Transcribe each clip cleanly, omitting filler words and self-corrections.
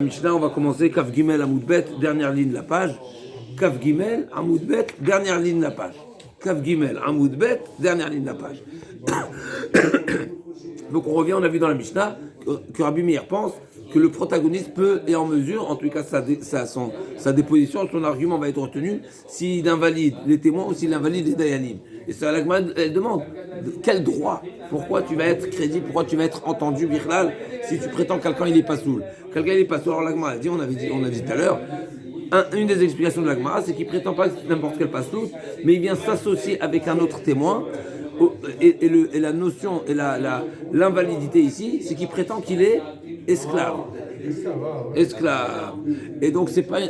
Mishnah, on va commencer Kaf Gimel Amoud Bet, dernière ligne de la page. Kaf Gimel Amoud Bet, dernière ligne de la page. Kaf Gimel Amoud Bet, dernière ligne de la page. Donc on revient, on a vu dans la Mishnah que Rabbi Meir pense que le protagoniste peut et en mesure, en tout cas sa déposition, son argument va être retenu s'il invalide les témoins ou s'il invalide les dayanim. Et ça, la Gemara, elle demande quel droit? Pourquoi tu vas être crédible? Pourquoi tu vas être entendu, Birlal, si tu prétends que quelqu'un il est pas soul? Quelqu'un il est pas soul. Alors la Gemara a dit, on a dit tout à l'heure, une des explications de la Gemara, c'est qu'il prétend pas n'importe quel pasoul, mais il vient s'associer avec un autre témoin. Et la notion et l'invalidité ici, c'est qu'il prétend qu'il est esclave. Et donc c'est pas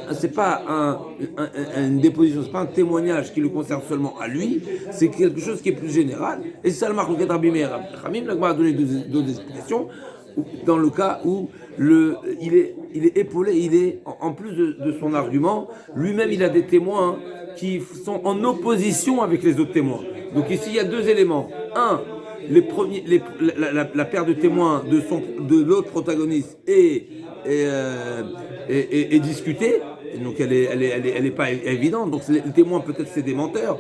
une déposition, c'est pas un témoignage qui le concerne seulement à lui, c'est quelque chose qui est plus général. Et c'est ça le marque de Rabbi Meir. La Gemara a donné deux explications. Dans le cas où il est épaulé, il est en plus de son argument, lui-même il a des témoins qui sont en opposition avec les autres témoins. Donc ici il y a deux éléments. Un, la paire de témoins de l'autre protagoniste est discutée. Donc elle est pas évidente. Donc les témoins peut-être c'est des menteurs.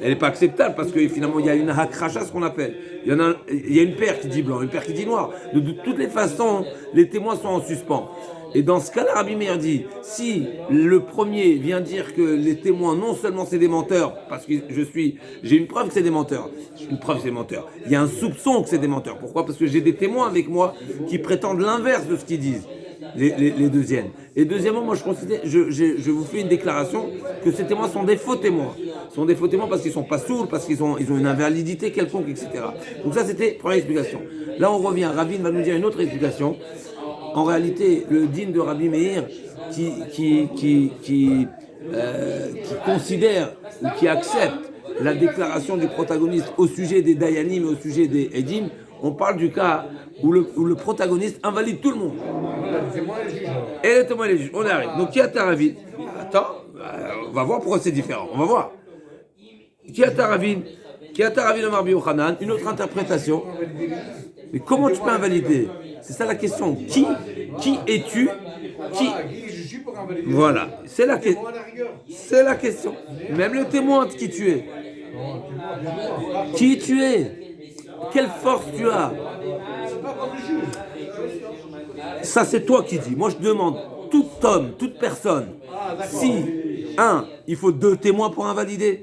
Elle n'est pas acceptable parce que finalement il y a une hakracha, ce qu'on appelle. Il y a une paire qui dit blanc, une paire qui dit noir. De toutes les façons, les témoins sont en suspens. Et dans ce cas-là, Rabbi Meir dit, si le premier vient dire que les témoins, non seulement c'est des menteurs, parce que j'ai une preuve que c'est des menteurs. Une preuve que c'est des menteurs. Il y a un soupçon que c'est des menteurs. Pourquoi? Parce que j'ai des témoins avec moi qui prétendent l'inverse de ce qu'ils disent. Les deuxièmes. Et deuxièmement, moi je vous fais une déclaration que ces témoins sont des faux témoins. Ils sont des faux témoins parce qu'ils sont pas sourds, parce qu'ils ont une invalidité quelconque, etc. Donc ça c'était la première explication. Là on revient, Rabbi va nous dire une autre explication. En réalité, le dîn de Rabbi Meir qui considère ou qui accepte la déclaration du protagoniste au sujet des dayanim et au sujet des edim, on parle du cas où le protagoniste invalide tout le monde. Et les témoins et les juges. On arrive. Donc, qui a Taravin? Attends, on va voir pourquoi c'est différent. On va voir. Qui a Taravin Omar Bi Yochanan? Une autre interprétation. Mais comment tu peux invalider? C'est ça la question. Qui es-tu? Voilà. C'est la question. Même le témoin de qui tu es. Qui tu es? Quelle force tu as? Ça, c'est toi qui dis. Moi, je demande, tout homme, toute personne, si, il faut deux témoins pour invalider.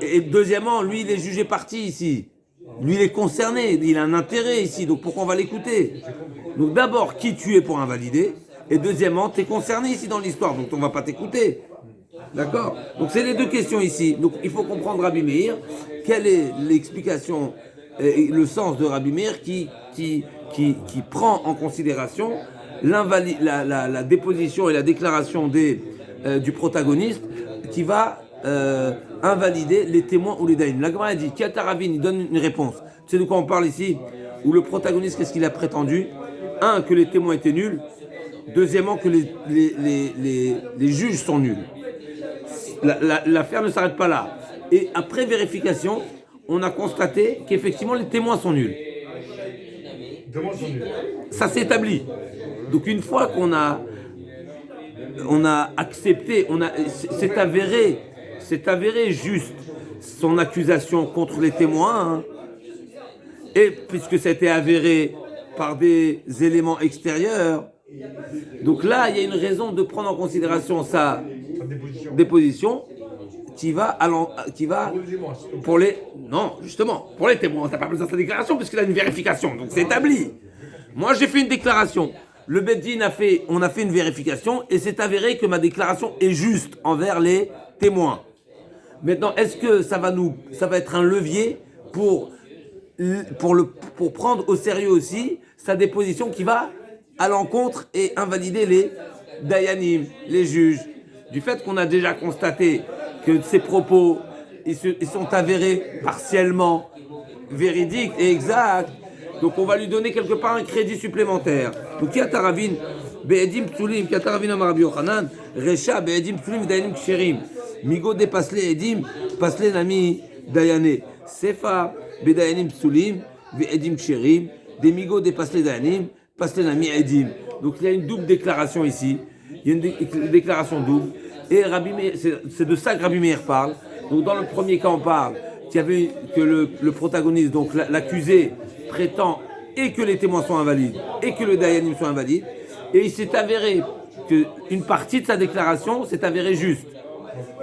Et deuxièmement, lui, il est jugé parti ici. Lui, il est concerné. Il a un intérêt ici. Donc, pourquoi on va l'écouter? Donc, d'abord, qui tu es pour invalider? Et deuxièmement, tu es concerné ici dans l'histoire. Donc, on ne va pas t'écouter. D'accord? Donc, c'est les deux questions ici. Donc, il faut comprendre Rabbi Meir. Quelle est l'explication et le sens de Rabbi Meir qui prend en considération la déposition et la déclaration du protagoniste qui va invalider les témoins ou les daïns. La Gemara a dit, Kiataravin, il donne une réponse. Tu sais de quoi on parle ici? Où le protagoniste, qu'est-ce qu'il a prétendu? Un, que les témoins étaient nuls. Deuxièmement, que les juges sont nuls. L'affaire ne s'arrête pas là. Et après vérification, on a constaté qu'effectivement les témoins sont nuls. Ça s'est établi. Donc une fois qu'on a accepté, c'est avéré juste son accusation contre les témoins, et puisque ça a été avéré par des éléments extérieurs, donc là il y a une raison de prendre en considération sa déposition qui va pour les témoins, t'as pas besoin de sa déclaration puisqu'il a une vérification, donc c'est établi. Moi j'ai fait une déclaration, le Beddin on a fait une vérification et c'est avéré que ma déclaration est juste envers les témoins. Maintenant, est-ce que ça va être un levier pour prendre au sérieux aussi sa déposition qui va à l'encontre et invalider les dayanim, les juges, du fait qu'on a déjà constaté que ces propos ils sont avérés partiellement véridiques et exacts, donc on va lui donner quelque part un crédit supplémentaire. Donc qui a Taravin Be'edim Psulim, qui a Taravin Amar Rabbi Yochanan, Recha Be'edim Psulim Dayanim Ksherim, Migo de Pasle Edim, Pasle Nami Dayane, Sefa Be'dayanim Psulim, Be'edim Ksherim, des Migo de Pasle Dayanim, Paslenami Edim. Donc il y a une double déclaration ici. Il y a une déclaration double. Et Rabbi Meir, c'est de ça que Rabbi Meir parle. Donc dans le premier cas, on parle qu'il y avait que le protagoniste, donc l'accusé, prétend et que les témoins sont invalides et que le Dayanim sont invalides. Et il s'est avéré qu'une partie de sa déclaration s'est avérée juste.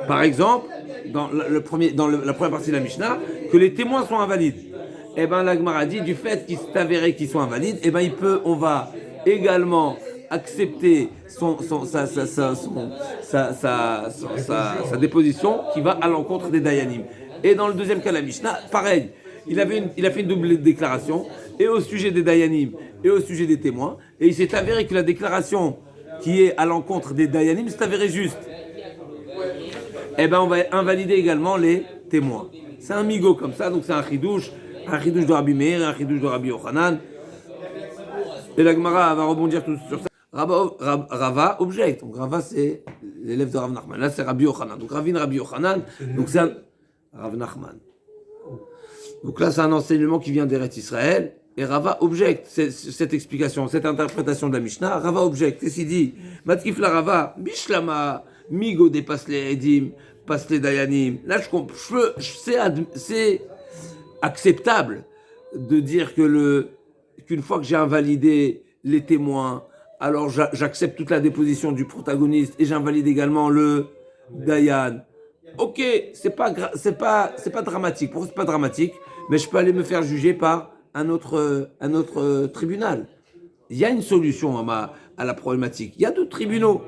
Par exemple, dans la première partie de la Mishnah, que les témoins sont invalides. Eh bien, la Gemara dit, du fait qu'il s'est avéré qu'ils sont invalides, eh bien, on va également accepter sa déposition qui va à l'encontre des Dayanim. Et dans le deuxième cas de la Mishnah, pareil, il a fait une double déclaration, et au sujet des Dayanim, et au sujet des témoins, et il s'est avéré que la déclaration qui est à l'encontre des Dayanim s'est avérée juste. Eh bien, on va invalider également les témoins. C'est un migo comme ça, donc c'est un chidouche de Rabbi Meir et un chidouche de Rabbi Yochanan. Et la Gemara va rebondir tout sur ça. Rava objecte. Donc Rava, c'est l'élève de Rav Nachman. Là, c'est Rabbi Yochanan. Donc Rabbi Yochanan, donc c'est un Rav Nachman. Donc là, c'est un enseignement qui vient d'Eretz Israël. Et Rava objecte cette explication, cette interprétation de la Mishnah. Rava objecte. Qu'est-ce qu'il dit? Matkif la Rava, Bishlama, Migo dépasse les Edim, passe les Dayanim. Là, c'est acceptable de dire qu'une fois que j'ai invalidé les témoins, alors j'accepte toute la déposition du protagoniste et j'invalide également le Dayan. Ok, c'est pas dramatique. Pourquoi c'est pas dramatique? Mais je peux aller me faire juger par un autre tribunal. Il y a une solution à la problématique. Il y a d'autres tribunaux.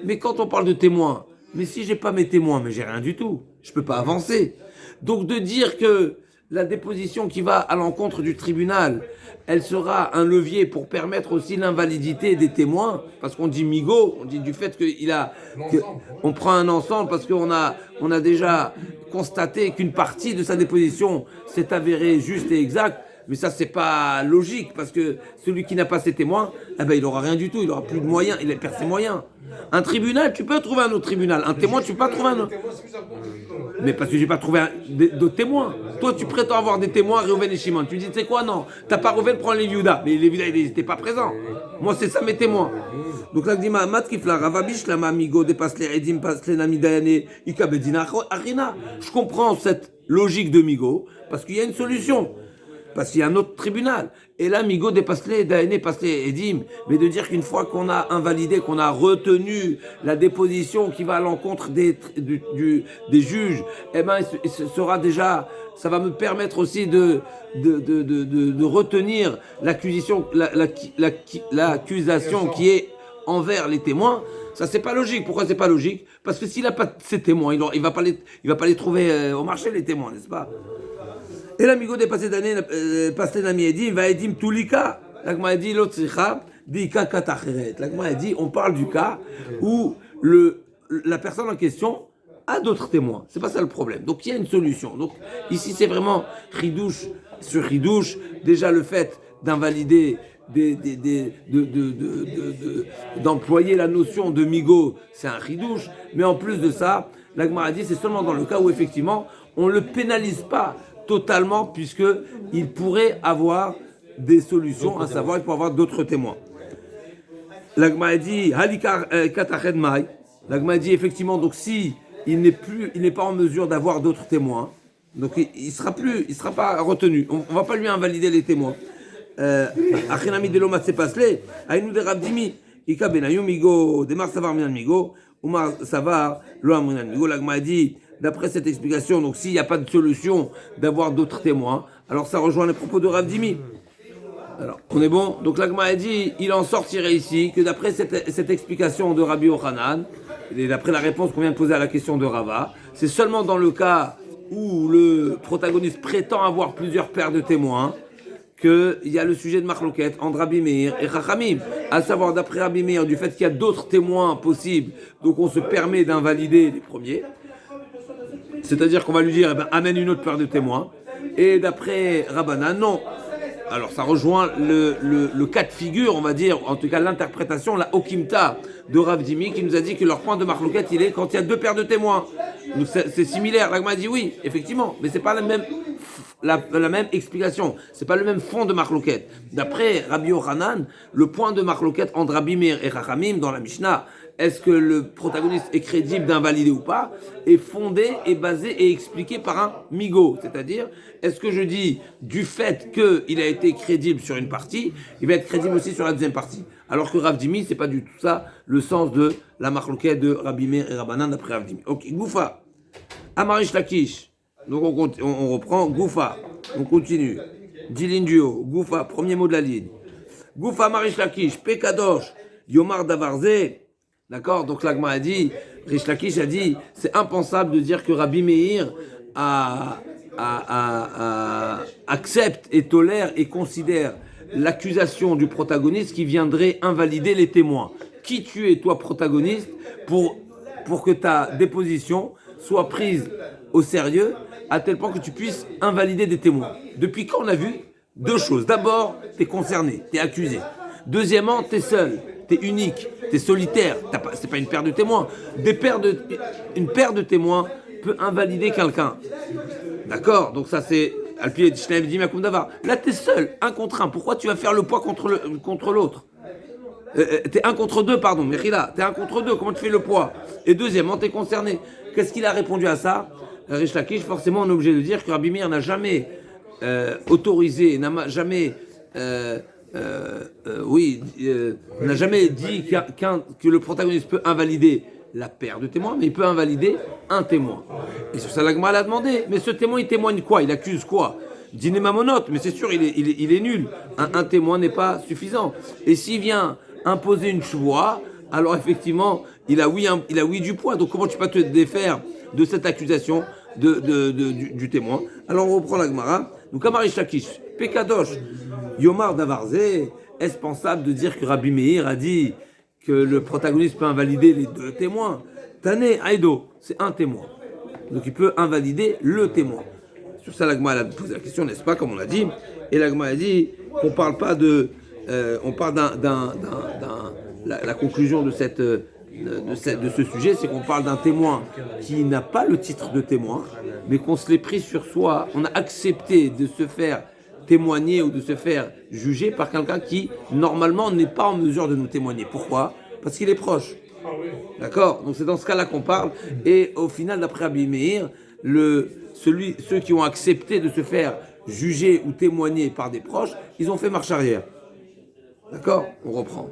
Mais quand on parle de témoins, mais si j'ai pas mes témoins, mais j'ai rien du tout. Je peux pas avancer. Donc de dire que la déposition qui va à l'encontre du tribunal, elle sera un levier pour permettre aussi l'invalidité des témoins, parce qu'on dit migo, on dit du fait on prend un ensemble parce qu'on a déjà constaté qu'une partie de sa déposition s'est avérée juste et exacte. Mais ça, c'est pas logique, parce que celui qui n'a pas ses témoins, eh ben, il aura rien du tout, il aura plus de moyens, il perd ses moyens. Un tribunal, tu peux trouver un autre tribunal. Un témoin, tu peux pas trouver un autre. Mais parce que j'ai pas trouvé d'autres témoins. Toi, tu prétends avoir des témoins, Reuven et Shimon. Tu dis, tu sais quoi, non, t'as pas Reuven, prends les Yehuda. Mais les Yehuda, ils n'étaient pas présents. Moi, c'est ça mes témoins. Donc là, je dis, Matkifla, Ravabish, la Mamigo, dépasse les Edim, passe les Namidayane, Ikabedina, Arina. Je comprends cette logique de Migo, parce qu'il y a une solution. Parce qu'il y a un autre tribunal. Et là, Migo dépasse les Dayané, passe les Edim. Mais de dire qu'une fois qu'on a invalidé, qu'on a retenu la déposition qui va à l'encontre des juges, eh ben, ça va me permettre aussi de retenir l'accusation qui est envers les témoins. Ça, c'est pas logique. Pourquoi c'est pas logique? Parce que s'il n'a pas ses témoins, il va pas les trouver au marché, les témoins, n'est-ce pas? Et l'amigo dépassé d'année, passé d'ami Edim, va Edim Toulika. L'agma dit l'autre sicha, Dika Katacheret. L'agma dit, on parle du cas où la personne en question a d'autres témoins. C'est pas ça le problème. Donc il y a une solution. Donc ici c'est vraiment ridouche sur ridouche. Déjà le fait d'invalider, d'employer la notion de migo, c'est un ridouche. Mais en plus de ça, l'agma dit, c'est seulement dans le cas où effectivement on ne le pénalise pas totalement, puisqu'il pourrait avoir des solutions, à savoir, il peut avoir d'autres témoins. L'agma dit, l'agma dit effectivement, donc si il n'est pas en mesure d'avoir d'autres témoins, donc il sera pas retenu. On va pas lui invalider les témoins. Achinami de l'oma se pasle, aïnou de Ravdimi, ika benayou migo, demar savar minan migo, umar savar lo amrinan migo. L'agma dit, d'après cette explication, donc s'il n'y a pas de solution d'avoir d'autres témoins, alors ça rejoint les propos de Rav Dimi. Alors, on est bon. Donc l'agma a dit, il en sortirait ici que d'après cette explication de Rabbi Yochanan, et d'après la réponse qu'on vient de poser à la question de Rava, c'est seulement dans le cas où le protagoniste prétend avoir plusieurs paires de témoins qu'il y a le sujet de Marloquette entre Rabbi Meir et Chachamim. À savoir, d'après Rabbi Meir, du fait qu'il y a d'autres témoins possibles, donc on se permet d'invalider les premiers. C'est-à-dire qu'on va lui dire, amène une autre paire de témoins. Et d'après Rabbanan, non. Alors ça rejoint le cas de figure, on va dire, en tout cas l'interprétation, la Okimta de Rav Dimi, qui nous a dit que leur point de marloquette, il est quand il y a deux paires de témoins. Donc c'est similaire. L'agma dit oui, effectivement, mais c'est pas la même la même explication. C'est pas le même fond de Marloquette. D'après Rabbi Yochanan, le point de Marloquette entre Rabbi Meir et Chachamim dans la Mishnah, est-ce que le protagoniste est crédible d'invalider ou pas, est fondé, est basé et expliqué par un migo. C'est-à-dire, est-ce que je dis du fait qu'il a été crédible sur une partie, il va être crédible aussi sur la deuxième partie. Alors que Rav Dimi, c'est pas du tout ça le sens de la Marloquette de Rabbi Meir et Rabbanan d'après Rav Dimi. Ok, Goufa. Amarish Lakish. Donc on reprend Goufa. On continue. Dilin Duo. Goufa, premier mot de la ligne. Goufa Amarish Lakish. Pekadosh. Yomar Davarze. D'accord. Donc l'Agma a dit, Rish Lakish a dit, c'est impensable de dire que Rabbi Meir accepte et tolère et considère l'accusation du protagoniste qui viendrait invalider les témoins. Qui tu es, toi, protagoniste, pour que ta déposition soit prise au sérieux à tel point que tu puisses invalider des témoins. Depuis quand on a vu deux choses. D'abord, tu es concerné, tu es accusé. Deuxièmement, tu es seul, tu es unique, tu es solitaire. C'est pas une paire de témoins. Une paire de témoins peut invalider quelqu'un. D'accord. Donc ça c'est Alpi Shneim Dim Yakum Davar. Là tu es seul, un contre un. Pourquoi tu vas faire le poids contre l'autre? T'es un contre deux, pardon, Mechila. T'es un contre deux, comment tu fais le poids? Et deuxièmement, t'es concerné. Qu'est-ce qu'il a répondu à ça? Rish Lakish, forcément on est obligé de dire que Rabbi Meir n'a jamais autorisé, n'a jamais n'a jamais dit que le protagoniste peut invalider la paire de témoins, mais il peut invalider un témoin. Et sur ça, l'Agma l'a demandé. Mais ce témoin, il témoigne quoi? Il accuse quoi? Dîner mamonote, mais c'est sûr, il est nul. Un témoin n'est pas suffisant. Et s'il vient imposer une chevoie, alors effectivement, il a oui du poids. Donc comment tu peux te défaire de cette accusation du témoin? Alors on reprend l'Agmara. Donc Amarish Lakish, Pekadosh, Yomar Davarze, est-ce pensable de dire que Rabbi Meir a dit que le protagoniste peut invalider les deux témoins? Tane Aïdo, c'est un témoin. Donc il peut invalider le témoin. Sur ça, l'Agma a posé la question, n'est-ce pas, comme on l'a dit. Et l'Agma a dit qu'on parle pas de... on parle la conclusion de ce sujet, c'est qu'on parle d'un témoin qui n'a pas le titre de témoin, mais qu'on se l'est pris sur soi. On a accepté de se faire témoigner ou de se faire juger par quelqu'un qui, normalement, n'est pas en mesure de nous témoigner. Pourquoi? Parce qu'il est proche. D'accord? Donc c'est dans ce cas-là qu'on parle. Et au final, d'après Rabbi Meir, ceux qui ont accepté de se faire juger ou témoigner par des proches, ils ont fait marche arrière. D'accord? On reprend.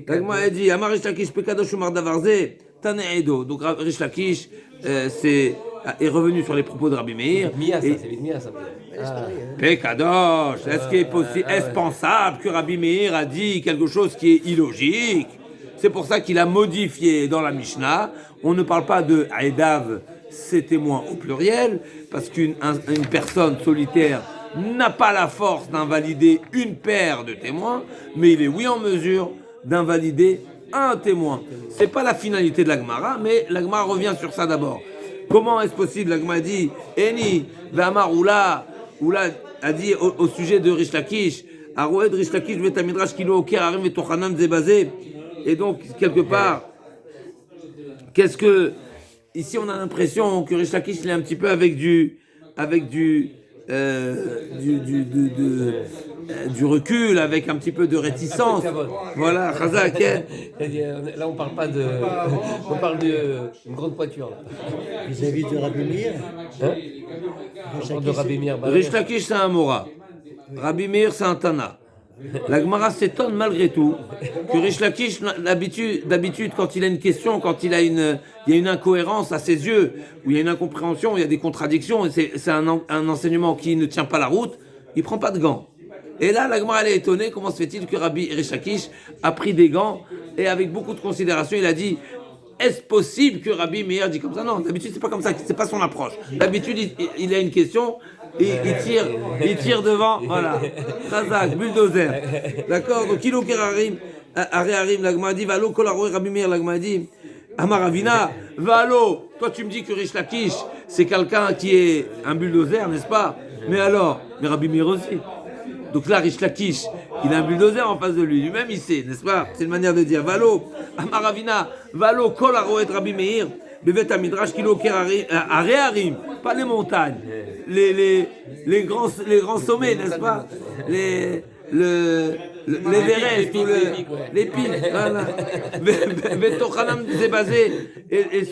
L'Agma a dit, Amar Rish Lakish, Pekadosh Umar Davarze, Tane Edo. Donc Rish Lakish est revenu sur les propos de Rabbi Meir. Pekadosh, est-ce qu'il est possible, est-ce pensable que Rabbi Meir a dit quelque chose qui est illogique? C'est pour ça qu'il a modifié dans la Mishnah. On ne parle pas de Aedav, ses témoins au pluriel, parce qu'une personne solitaire n'a pas la force d'invalider une paire de témoins, mais il est oui en mesure d'invalider un témoin. C'est pas la finalité de la Gemara, mais la Gemara revient sur ça d'abord. Comment est-ce possible? La Gemara dit Eni Vamar Oula a dit au sujet de Rish Lakish, Aroed Rish Lakish Vetamidrash Kilo Oker Arim Vetochanan Zebazé. Et donc quelque part, ici on a l'impression que Rish Lakish il est un petit peu avec du recul, avec un petit peu de réticence. Voilà, Chazak. Là, on parle pas de. On parle d'une grande poiture. Vis-à-vis de Rabbi Meir. On parle de Rabbi Meir. Rish Lakish, c'est un Mora. Rabbi Meir, c'est un Tana. La Gemara s'étonne malgré tout que Rish Lakish, d'habitude, quand il a une question, quand il y a une incohérence à ses yeux, où il y a une incompréhension, où il y a des contradictions, et c'est un enseignement qui ne tient pas la route, il prend pas de gants. Et là, la Gemara elle est étonnée, comment se fait-il que Rabbi Rish Lakish a pris des gants, et avec beaucoup de considération, il a dit, est-ce possible que Rabbi Meir dit comme ça? Non, d'habitude, c'est pas comme ça, c'est pas son approche. D'habitude, il a une question, et il tire devant, voilà. Khazak, bulldozer. D'accord? Donc, Kilo Kerarim, Arim, l'Agma dit, Valo, Kolaroi, Rabbi Meir, l'Agma dit, Amaravina, Valo, toi tu me dis que Rish Lakish, c'est quelqu'un qui est un bulldozer, n'est-ce pas? Mais alors, mais Rabbi Meir aussi. Donc là, Rish Lakish, il a un bulldozer en face de lui. Lui-même, il sait, n'est-ce pas? C'est une manière de dire. Valo, Amaravina, Valo, Kol Aroet Rabbi Meir, Bevet Midrash Kiloker Harim, pas les montagnes, les grands sommets, n'est-ce pas? L'Everest ou les pics, voilà. Betochanam c'est basé et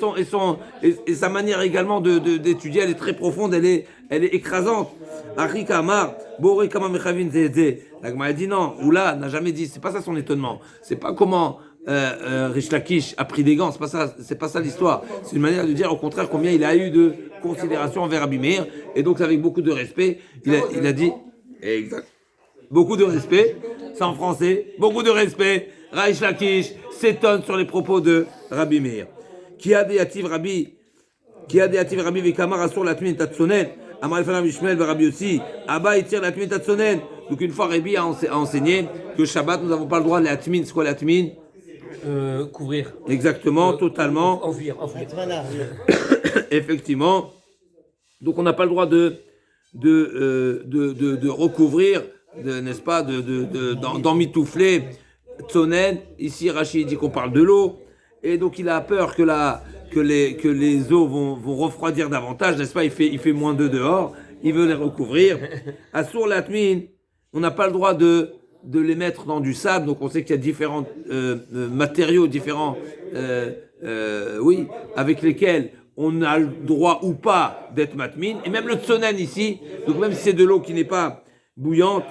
sa manière également d'étudier, elle est très profonde, elle est écrasante. Achika Amar, Boré Kama Mechavin Zézé. La Gemara dit non, Oula n'a jamais dit, c'est pas ça son étonnement. C'est pas comment Rish Lakish a pris des gants, c'est pas ça l'histoire. C'est une manière de dire au contraire combien il a eu de considération envers Rabbi Meir, et donc avec beaucoup de respect, il a dit, exact. Beaucoup de respect, c'est en français, beaucoup de respect. Rish Lakish s'étonne sur les propos de Rabbi Meir. Qui a des actifs Rabbi Vikamar Asur Latmin Tatsonen, Amar Elfanam Ishmael Rabbi aussi, Abba Itir Latmin Tatsonen. Donc une fois Rabbi a enseigné que Shabbat nous n'avons pas le droit de l'atmin. C'est quoi l'atmin? Couvrir. Exactement, totalement. Enfuir. Effectivement. Donc on n'a pas le droit de recouvrir, n'est-ce pas, d'emmitoufler Tsonen. Ici Rachid dit qu'on parle de l'eau, et donc il a peur que les eaux vont refroidir davantage, n'est-ce pas? Il fait moins de dehors, il veut les recouvrir. Assour l'atmin, on n'a pas le droit de les mettre dans du sable, donc on sait qu'il y a différents matériaux différents, avec lesquels on a le droit ou pas d'être matmin, et même le tsonen ici, donc même si c'est de l'eau qui n'est pas bouillante,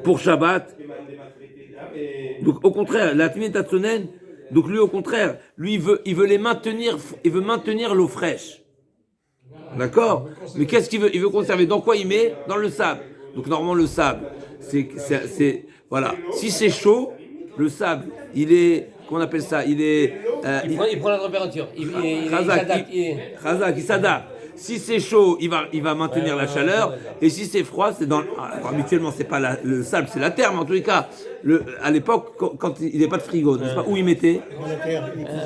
pour Shabbat, donc au contraire, l'atmin tatsonen, donc lui au contraire, lui il veut maintenir l'eau fraîche, d'accord? Mais qu'est-ce qu'il veut? Il veut conserver, dans quoi il met? Dans le sable. Donc normalement le sable, c'est voilà. Si c'est chaud, le sable, il est, qu'on appelle ça, il prend la température. Il s'adapte. Si c'est chaud, il va maintenir la chaleur. Et si c'est froid, c'est habituellement c'est pas le sable, c'est la terre. Mais en tous les cas, à l'époque, quand il n'y avait pas de frigo, n'est-ce pas, où il mettait?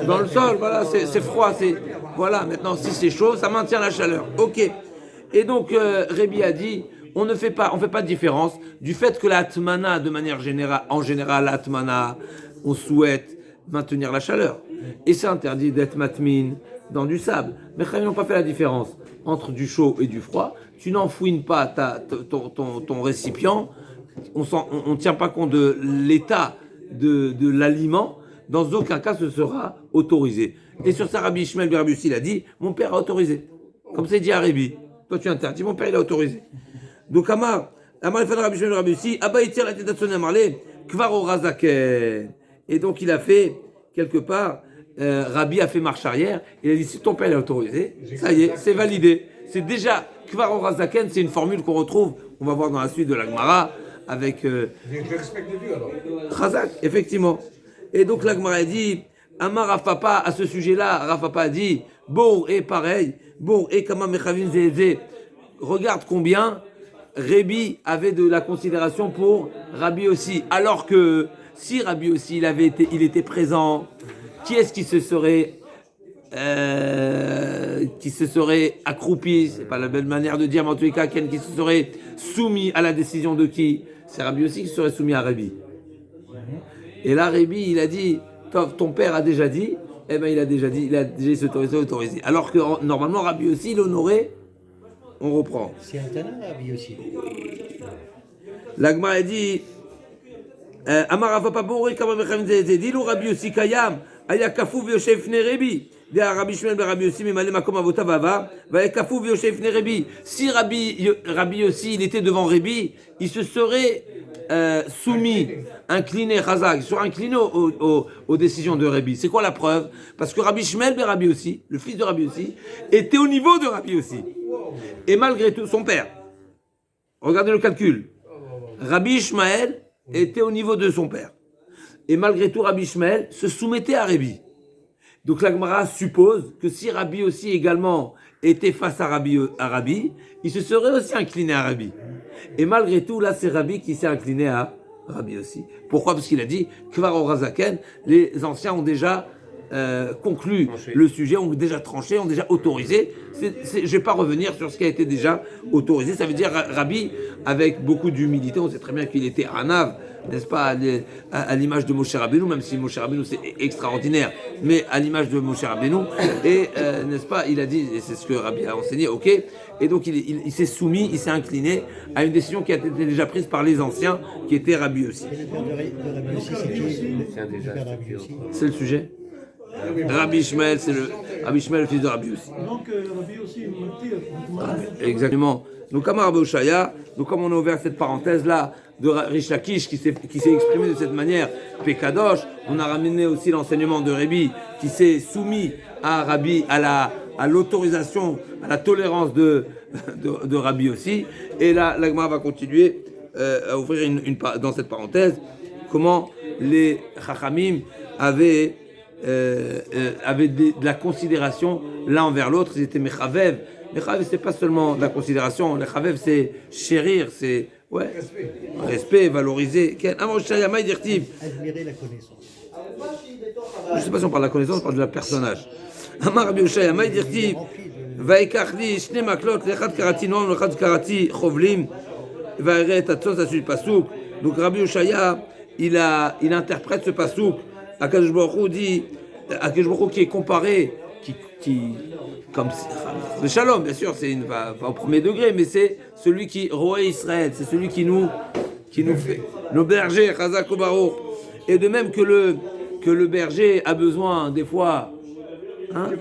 Dans le sol. Voilà, c'est froid. Voilà. Maintenant, si c'est chaud, ça maintient la chaleur. Ok. Et donc Rébi a dit, on fait pas de différence du fait que la atmana, de manière générale, en général, la atmana, on souhaite maintenir la chaleur. Et c'est interdit d'être matmine dans du sable. Mais ils n'ont pas fait la différence entre du chaud et du froid. Tu n'enfouines pas ton récipient. On ne tient pas compte de l'état de l'aliment. Dans aucun cas, ce sera autorisé. Et sur ça, Rabbi Ishmael ben Rabbi Yossi, il a dit, mon père a autorisé. Comme c'est dit à Rébi. Toi, tu interdis, mon père, il a autorisé. Donc, Amar, il fait Rabbi Ishmael ben Rabbi Yossi, Abba Yitir la tête de Amarlé, Kvar Orazaken. Et donc, il a fait, quelque part, Rabbi a fait marche arrière. Il a dit, si ton père l'a autorisé, ça y est, c'est validé. C'est déjà, Kvar Orazaken, c'est une formule qu'on retrouve, on va voir dans la suite de la Gemara, avec Chazak, effectivement. Et donc, la Gemara a dit, Amar Rafapa, à ce sujet-là, Rafapa a dit, Bour est pareil, Bour est Kama Mechavin Zézé. Regarde combien Rébi avait de la considération pour Rabbi aussi, alors que si Rabbi aussi il était présent, qui est-ce qui se serait accroupi? C'est pas la belle manière de dire, mais en tous les cas, qui se serait soumis à la décision de qui? C'est Rabbi aussi qui serait soumis à Rébi. Et là, Rébi, il a dit, ton père a déjà dit, eh ben il a déjà autorisé. Alors que normalement, Rabbi aussi, il honorait. On reprend. C'est un Tana, Rabbi aussi. L'Agma a dit Amar Rafapa Boré Kama Mechavin Zézé, Dilou Rabbi aussi Kayam, Aya Kafou Vyoshev Fne Rébi. Dit à Rabbi Shmuel ben Rabbi aussi, mais Malé Makom Avota Vava, Vaya Kafou Vyoshev Fne Rébi. Si Rabbi aussi, il était devant Rébi, il se serait soumis, incliné, Chazak, sur incliné aux décisions de Rébi. C'est quoi la preuve? Parce que Rabbi Shmuel ben Rabbi aussi, le fils de Rabbi aussi, était au niveau de Rabbi aussi. Et malgré tout, son père, regardez le calcul, Rabbi Ishmael était au niveau de son père. Et malgré tout, Rabbi Ishmael se soumettait à Rébi. Donc la Gemara suppose que si Rabbi aussi également était face à Rabbi, il se serait aussi incliné à Rabbi. Et malgré tout, là, c'est Rabbi qui s'est incliné à Rabbi aussi. Pourquoi? Parce qu'il a dit, Kvar Orazaken, les anciens ont déjà conclu le sujet, ont déjà tranché, ont déjà autorisé. Je ne vais pas revenir sur ce qui a été déjà autorisé. Ça veut dire Rabbi, avec beaucoup d'humilité, on sait très bien qu'il était Hanav, n'est-ce pas, à l'image de Moshe Rabbeinu, même si Moshe Rabbeinu c'est extraordinaire, mais à l'image de Moshe Rabbeinu, et n'est-ce pas, il a dit, et c'est ce que Rabbi a enseigné, ok, et donc il s'est soumis, il s'est incliné à une décision qui a été déjà prise par les anciens, qui était Rabbi aussi. Et le père de Rabbi aussi, c'est qui? Le père de Rabbi aussi. C'est le sujet. Rabbi Ishmael, c'est Rabbi Ishmael, le fils de Rabbi aussi. Donc, Rabbi aussi, Exactement. Donc, comme Rabbi Oshaya, donc comme on a ouvert cette parenthèse-là de Rish Lakish qui s'est exprimé de cette manière, Pekadosh, on a ramené aussi l'enseignement de Rabbi qui s'est soumis à Rabbi, à l'autorisation, à la tolérance de Rabbi aussi. Et là, la Gemara va continuer à ouvrir dans cette parenthèse comment les Chachamim avaient de la considération l'un envers l'autre. Ils étaient mechavev. Mechavev, c'est pas seulement de la considération. Mechavev, c'est chérir, c'est respect, valoriser. Admirer la connaissance. Je ne sais pas si on parle de la connaissance, on parle de la personnage. Amar Rabbi Yoshaya, ma dirtiv, vaikach li shne maklot, lechad karati noam, lechad karati chovlim, vaere et atzos asul pasuk. Donc Rabbi Yoshaya, il interprète ce pasuk. Akadosh Baruch Hu dit, Akadosh Baruch Hu qui est comparé, comme le shalom, bien sûr, c'est pas au premier degré, mais c'est celui qui roe Israël, c'est celui qui nous fait nos bergers, Chazak Baruch. Et de même que le berger a besoin des fois du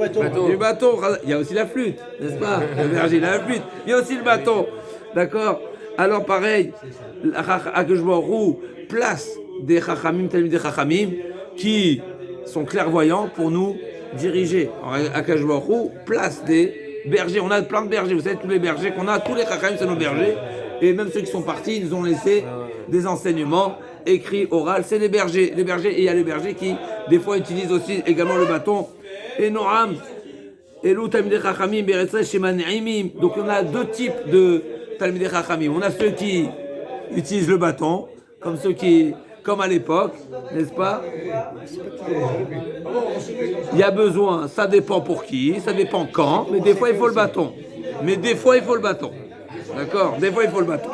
bâton. Il y a aussi la flûte, n'est-ce pas? Le berger, il a la flûte. Il y a aussi le bâton. D'accord? Alors pareil, Akadosh Baruch Hu place des chachamim, des chachamim, qui sont clairvoyants pour nous diriger. Akadosh Baruch Hu place des bergers. On a plein de bergers. Vous savez, tous les bergers qu'on a, tous les chachamim, c'est nos bergers. Et même ceux qui sont partis, ils nous ont laissé des enseignements écrits, oraux. C'est les bergers. Les bergers, et il y a les bergers qui, des fois, utilisent aussi également le bâton. Et Noam, et l'ou Talmidei Chachamim, Beretzrei Shema Ne'imim. Donc on a deux types de Talmidei Chachamim. On a ceux qui utilisent le bâton, comme à l'époque, n'est-ce pas? Il y a besoin, ça dépend pour qui, ça dépend quand, mais des fois il faut le bâton. D'accord? Des fois il faut le bâton.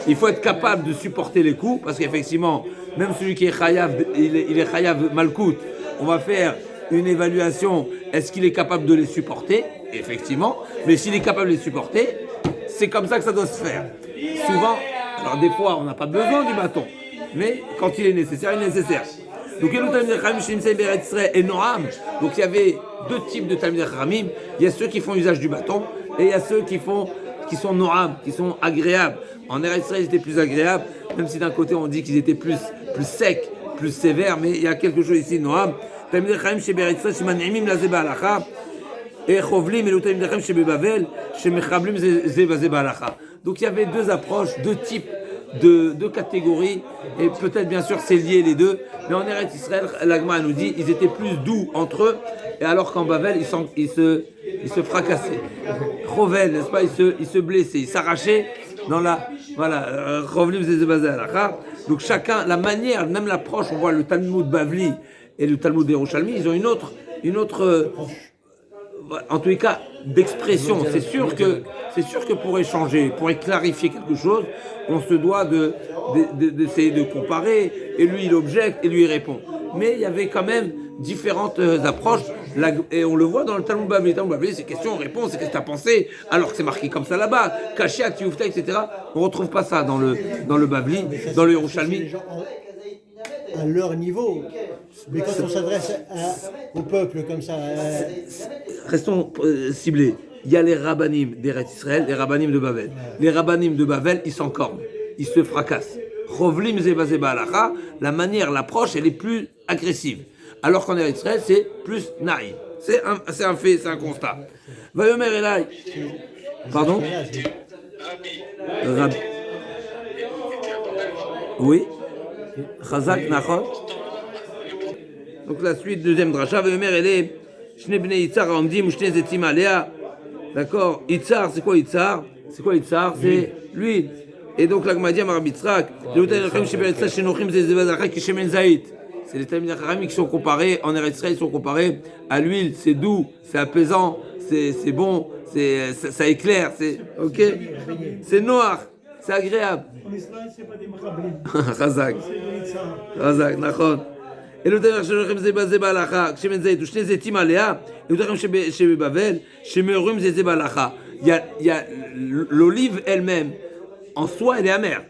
Il faut être capable de supporter les coups, parce qu'effectivement, même celui qui est chayav, il est chayav malkout, on va faire une évaluation, est-ce qu'il est capable de les supporter? Effectivement, mais s'il est capable de les supporter, c'est comme ça que ça doit se faire. Souvent, alors des fois on n'a pas besoin du bâton, mais quand il est nécessaire, il est nécessaire. Donc il y avait deux types de Talmidei Chachamim. Il y a ceux qui font usage du bâton et il y a ceux qui sont noam, qui sont agréables. En Eretz Israël, ils étaient plus agréables, même si d'un côté on dit qu'ils étaient plus secs, plus sévères, mais il y a quelque chose ici, noam. Talmidei Chachamim chez Eretz Israël, shemani'imim lazeh ba'alacha, et chovlim et le Talmidei Chachamim chez Bebavel, shemechablim zeh ba'alacha. Donc il y avait deux approches, deux types de catégories, et peut-être bien sûr c'est lié les deux, mais en Eretz Israël, l'Agma nous dit ils étaient plus doux entre eux, et alors qu'en Bavel ils se fracassaient. Chovel, n'est-ce pas, ils se blessaient, ils s'arrachaient dans la Chovlim zeh ba'alacha. Donc chacun, la manière, même l'approche, on voit le Talmud Bavli et le Talmud Yerushalmi, ils ont une autre en tous les cas, d'expression. C'est sûr que pour échanger, pour clarifier quelque chose, on se doit d'essayer de comparer, et lui il objecte, et lui il répond. Mais il y avait quand même différentes approches, et on le voit dans le Talmud Bavli. Le Talmud Bavli, c'est question-réponse, c'est qu'est-ce que tu as pensé, alors que c'est marqué comme ça là-bas, Kashiat, Tioufta, etc. On ne retrouve pas ça dans le Bavli, dans le Yerushalmi. À leur niveau. Mais quand on s'adresse au peuple comme ça... Restons ciblés. Il y a les rabbanim d'Eretz Israël, les rabbanim de Bavel. Les rabbanim de Bavel, ils s'encornent, ils se fracassent. Chovlim zeh ba'alacha, la manière, l'approche, elle est plus agressive. Alors qu'en Eretz Israël, c'est plus naïf. C'est un fait, c'est un constat. Vayomer Elai. Pardon? Oui. Chazak Nachon. Donc la suite, deuxième dracha, Vayomer Elai. Shne bnei Yitzhar amdim ou shne zetim alea. D'accord? Yitzhar, c'est quoi Yitzhar? C'est l'huile. Et donc la Gemara dit à Rabbi Yitzhak, C'est les Talmidei Chachamim qui sont comparés, en Eretz Israël, ils sont comparés à l'huile, c'est doux, c'est apaisant, c'est bon, ça éclaire, c'est ok, c'est noir, c'est agréable. En Israël, c'est pas des Machablim. Chazak, C'est des Yitzhak. חזק, נכון. אלו תאמר שלכם זה בזה בהלכה, כשמן זית ושני זיתים עליה, אלו תאמר שבבבל, שמעורים זה בהלכה. Il y a l'olive elle-même, en soi, elle est amère.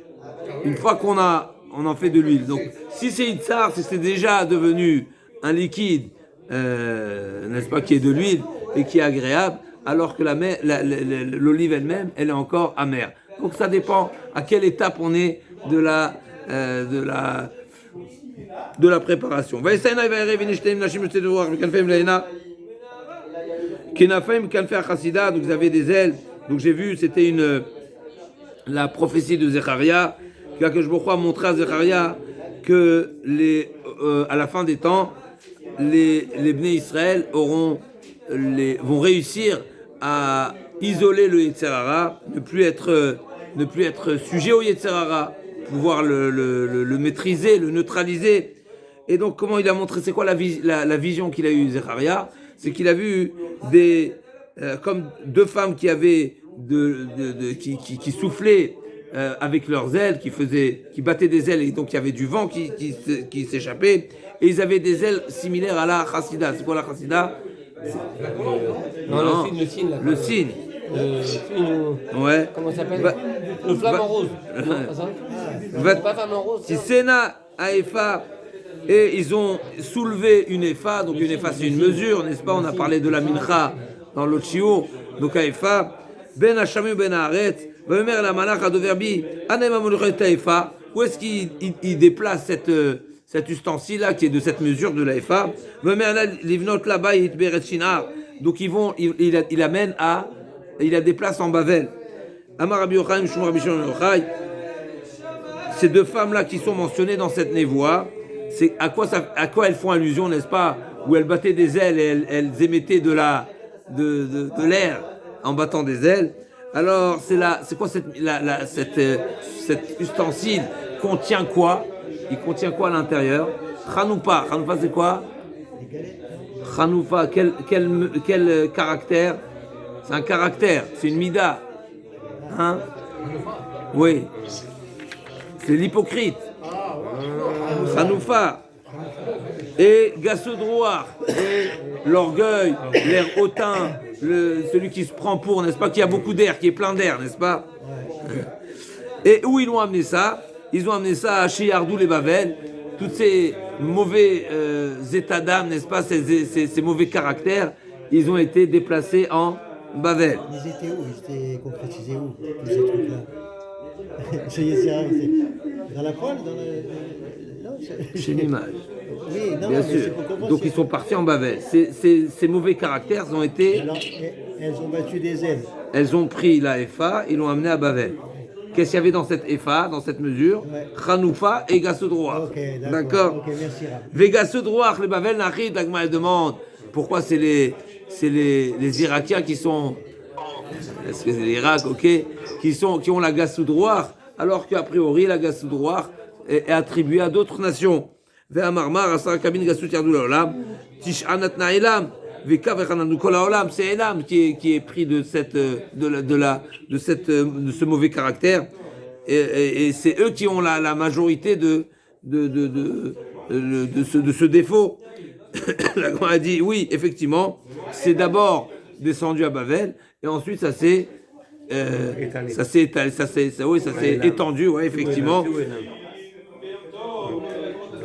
Une fois qu'on en fait de l'huile. Donc, si c'est Yitzhar, si c'est déjà devenu un liquide, n'est-ce pas, qui est de l'huile et qui est agréable, alors que l'olive elle-même, elle est encore amère. Donc, ça dépend à quelle étape on est de la préparation. Donc vous avez des ailes. Donc j'ai vu, c'était la prophétie de Zecharia, que je a montré à Zecharia que à la fin des temps, les Bnei Israël vont réussir à isoler le Yetzer Hara, ne plus être sujet au Yetzer Hara, pouvoir le maîtriser, le neutraliser. Et donc, comment il a montré, c'est quoi la vision qu'il a eue, Zecharia? C'est qu'il a vu comme deux femmes qui avaient qui soufflaient avec leurs ailes, qui battaient des ailes, et donc il y avait du vent qui s'échappait, et ils avaient des ailes similaires à la chassida. C'est quoi la chassida? Non, le signe. Le signe. Ouais. Comment ça s'appelle? Le flamant rose. Non, pas ça? C'est pas flamant rose. Tisena Aefa, et ils ont soulevé une Efa, donc une Efa c'est une mesure, n'est-ce pas? On a parlé de la mincha dans l'autre shiur, donc Aefa, Ben Hashamu Ben Haaretz, Vayomer la Malach Adoverbi, Anem Amolchet Aefa, où est-ce qu'il déplace cet ustensile-là qui est de cette mesure de la Efa? Vayomer la Livnot là-bas, Yitberet Shinar, donc il amène il la déplace en Bavel. Amar Rabbi Yochaim, Shmuel Rabbi Shimon Yochai, ces deux femmes-là qui sont mentionnées dans cette névoie, c'est à quoi elles font allusion, n'est-ce pas? Où elles battaient des ailes et elles émettaient de l'air en battant des ailes. Alors, c'est quoi cet ustensile contient quoi? Il contient quoi à l'intérieur? Chanoupa. Chanoupa, c'est quoi? Chanoupa, quel caractère? C'est un caractère, c'est une mida. Hein? Oui. C'est l'hypocrite. Chanoufa. Et Gassodroar. Et l'orgueil, l'air hautain, celui qui se prend pour, n'est-ce pas, qui a beaucoup d'air, qui est plein d'air, n'est-ce pas? Et où ils l'ont amené ça? Ils ont amené ça à Sheyardou les Bavel. Tous ces mauvais états d'âme, n'est-ce pas, ces mauvais caractères, ils ont été déplacés en Bavel. Ils étaient où? Ils étaient concrétisés où, tous ces trucs-là? Dans la poêle? Chez l'image. Oui, non, bien mais sûr. c'est pour commencer. Donc ils sont partis en Bavel. Ces mauvais caractères ont été... Alors, elles ont battu des ailes. Elles ont pris la Efa, ils l'ont amené à Bavel. Qu'est-ce qu'il y avait dans cette Efa, dans cette mesure? Chanoufa et Gassodroar. Ok, d'accord. Ok, merci Rab. Vegassodroar, le Bavel Nachid, l'Agma elle demande pourquoi c'est les Irakiens qui sont... Est-ce que c'est l'Irak, ok? Qui ont la Gassodroar, alors qu'a priori la Gassodroar est attribuée à d'autres nations. Ve'amarmar, Asar Kabin Gassut Yardou Laolam, Tish'anat Na'ilam, c'est Elam qui est pris de ce mauvais caractère, et c'est eux qui ont la majorité de ce défaut. La Gemara a dit oui, effectivement, c'est d'abord descendu à Bavel et ensuite ça s'est étendu, ouais, effectivement.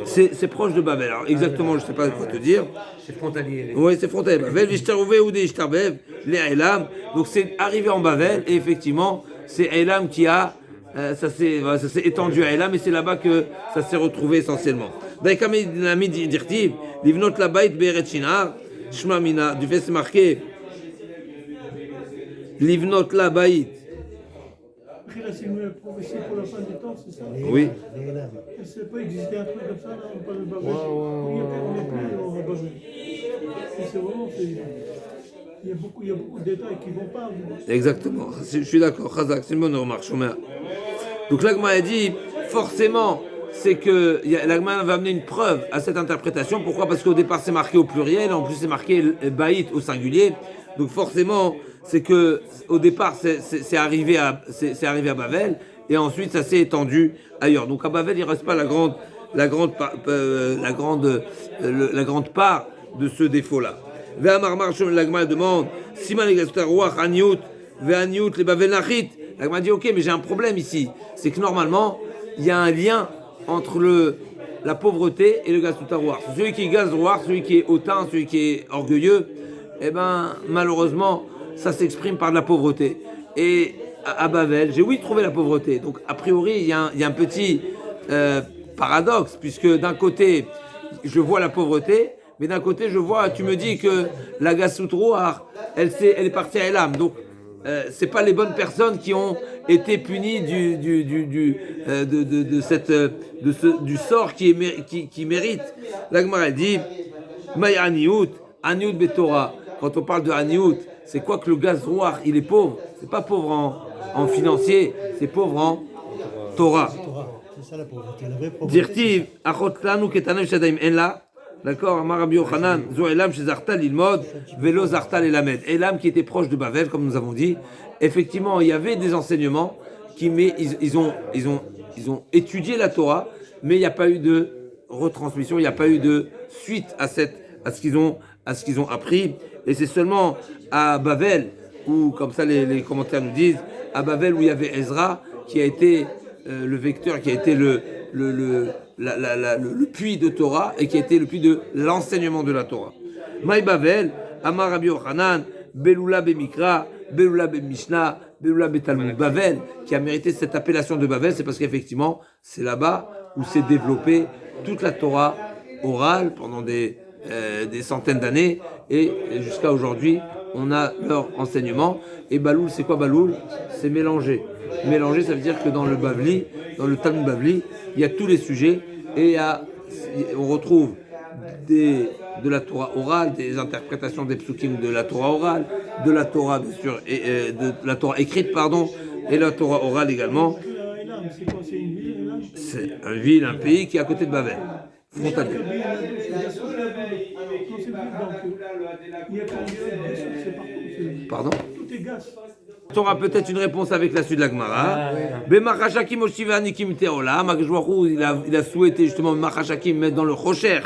C'est proche de Bavel. Alors exactement, je ne sais pas quoi te dire. C'est frontalier. Oui, c'est frontalier. Bavel, Vishtarouvé ou des Ishtarbev, les Elam. Donc c'est arrivé en Bavel et effectivement, c'est Elam qui a. Ça s'est étendu à Elam et c'est là-bas que ça s'est retrouvé essentiellement. Daïkam Dinamid Dirtiv, Livnot Labait Beret Shinar, Shmamina, du fait c'est marqué Livnot Labait. Là, c'est une prophétie pour la fin du temps, c'est ça? Oui. Est-ce qu'il peut exister un truc comme ça, là? On parle de Babel. On n'est plus en Babel. C'est vraiment, il y a beaucoup de détails qui vont pas. Exactement, je suis d'accord, Khazak, c'est une bonne remarque, Shomer. Donc là, comme a dit, forcément, c'est que l'Agma va amener une preuve à cette interprétation. Pourquoi? Parce qu'au départ c'est marqué au pluriel, en plus c'est marqué Baït au singulier. Donc forcément, c'est que au départ c'est arrivé à Bavel et ensuite ça s'est étendu ailleurs. Donc à Bavel il reste pas la grande part de ce défaut-là. Ve'amar l'Agma demande Siman Egastarouach Aniout Ve'aniout les Bavel Nachit. L'Agma dit ok, mais j'ai un problème ici. C'est que normalement il y a un lien entre la pauvreté et le gazoutar. Celui qui est gazouar, celui qui est hautain, celui qui est orgueilleux, eh ben malheureusement ça s'exprime par de la pauvreté. Et à Bavel, j'ai trouvé la pauvreté. Donc a priori il y a un petit paradoxe, puisque d'un côté je vois la pauvreté, mais d'un côté tu me dis que la gazoutar, elle est partie à Elam. Donc c'est pas les bonnes personnes qui ont été punies du sort qui mérite. L'Agmara dit Maï Aniout Betorah. Quand on parle de Aniout, c'est quoi que le gazrouar, il est pauvre? C'est pas pauvre en financier, c'est pauvre en Torah. C'est ça la pauvreté, la vraie pauvreté. Dirtiv Achot Lanu Ketanav Shadaim En. D'accord, Amar Rabbi Yochanan, Zo Elam chez Zartal Ilmod, Velo Zartal Elamed. Elam qui était proche de Bavel, comme nous avons dit. Effectivement, il y avait des enseignements ils ont étudié la Torah, mais il n'y a pas eu de retransmission, il n'y a pas eu de suite à ce qu'ils ont appris. Et c'est seulement à Bavel, où, comme ça les commentaires nous disent, à Bavel où il y avait Ezra, qui a été le vecteur, qui a été le puits de Torah et qui a été le puits de l'enseignement de la Torah. Maï Bavel, Amar Rabbi Yochanan, Beloula Bemikra, Beloula Bemishna, Beloula Betalmud. Bavel, qui a mérité cette appellation de Bavel, c'est parce qu'effectivement, c'est là-bas où s'est développée toute la Torah orale pendant des centaines d'années et jusqu'à aujourd'hui, on a leur enseignement. Et Baloul, c'est quoi Baloul? C'est mélanger. Mélanger, ça veut dire que dans le Bavli, dans le Talmud Bavli, il y a tous les sujets et on retrouve de la Torah orale, des interprétations des psukim de la Torah orale, de la Torah bien sûr, et de la Torah écrite, pardon, et la Torah orale également. C'est quoi? C'est une ville, Elam? C'est une ville, un pays qui est à côté de Bavel, frontalier. Il y a pas de c'est partout. Pardon? Tout est gaz. Tu auras peut-être une réponse avec la suite de la Gemara. Bemachashakim Oshivanikim Teolam. Akjouarou, il a souhaité justement Machashakim mettre dans le Rocher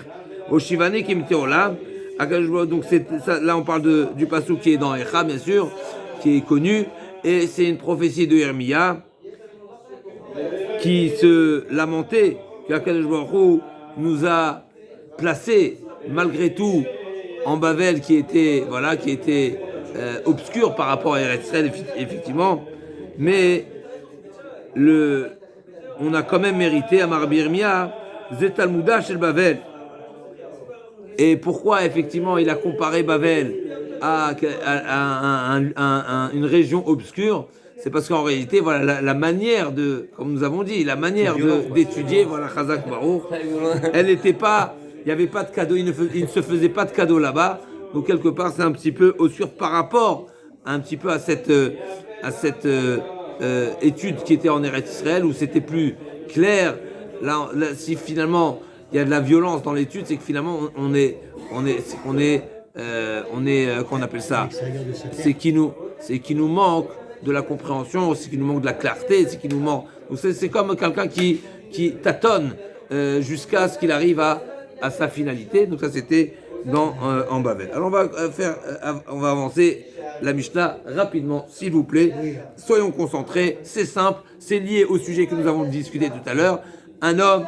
Oshivanikim Teolam. Donc là on parle du passou qui est dans Echa, bien sûr, qui est connu. Et c'est une prophétie de Hermia qui se lamentait qu'Akjouarou nous a placé malgré tout en Bavel qui était obscur par rapport à Eretz Israël, effectivement, mais on a quand même mérité à Marbirmia Zetalmuda chez le Bavel. Et pourquoi effectivement il a comparé Bavel à une région obscure? C'est parce qu'en réalité, voilà, la manière comme nous avons dit, la manière d'étudier, voilà, Chazak Baruch, elle n'était pas, il n'y avait pas de cadeau, il ne se faisait pas de cadeau là-bas. Donc quelque part, c'est un petit peu obscur par rapport un petit peu à cette étude qui était en Eretz Israël où c'était plus clair. Là, si finalement il y a de la violence dans l'étude, c'est que finalement qu'on appelle ça, c'est qu'il nous manque de la compréhension, c'est qu'il nous manque de la clarté, c'est qu'il nous manque. Donc c'est comme quelqu'un qui tâtonne jusqu'à ce qu'il arrive à sa finalité. Donc ça c'était en Bavel. Alors on va avancer la Mishnah rapidement, s'il vous plaît. Soyons concentrés, c'est simple, c'est lié au sujet que nous avons discuté tout à l'heure. Un homme